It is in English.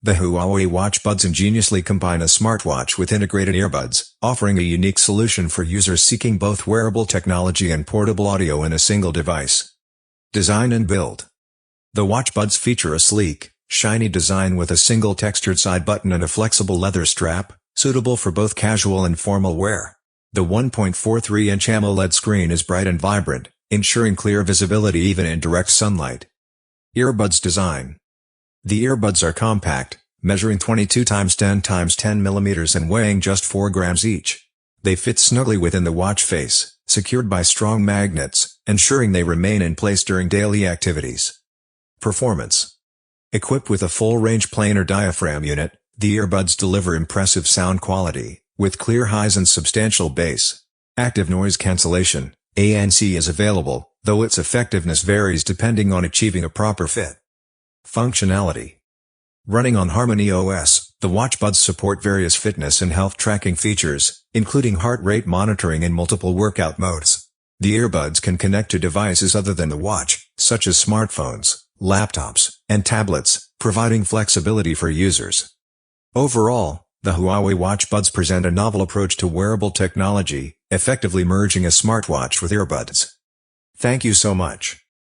The Huawei watch buds ingeniously combine a smartwatch with integrated earbuds, offering a unique solution for users seeking both wearable technology and portable audio in a single device. Design and build. The watch buds feature a sleek, shiny design with a single textured side button and a flexible leather strap, suitable for both casual and formal wear. The 1.43-inch AMOLED screen is bright and vibrant, ensuring clear visibility even in direct sunlight. Earbuds design. The earbuds are compact, measuring 22 x 10 x 10 mm and weighing just 4 grams each. They fit snugly within the watch face, secured by strong magnets, ensuring they remain in place during daily activities. Performance. Equipped with a full-range planar diaphragm unit, the earbuds deliver impressive sound quality, with clear highs and substantial bass. Active noise cancellation, ANC, is available, though its effectiveness varies depending on achieving a proper fit. Functionality. Running on Harmony OS, the watch buds support various fitness and health tracking features, including heart rate monitoring and multiple workout modes. The earbuds can connect to devices other than the watch, such as smartphones, laptops, and tablets, providing flexibility for users. Overall, the Huawei watch buds present a novel approach to wearable technology, effectively merging a smartwatch with earbuds. Thank you so much.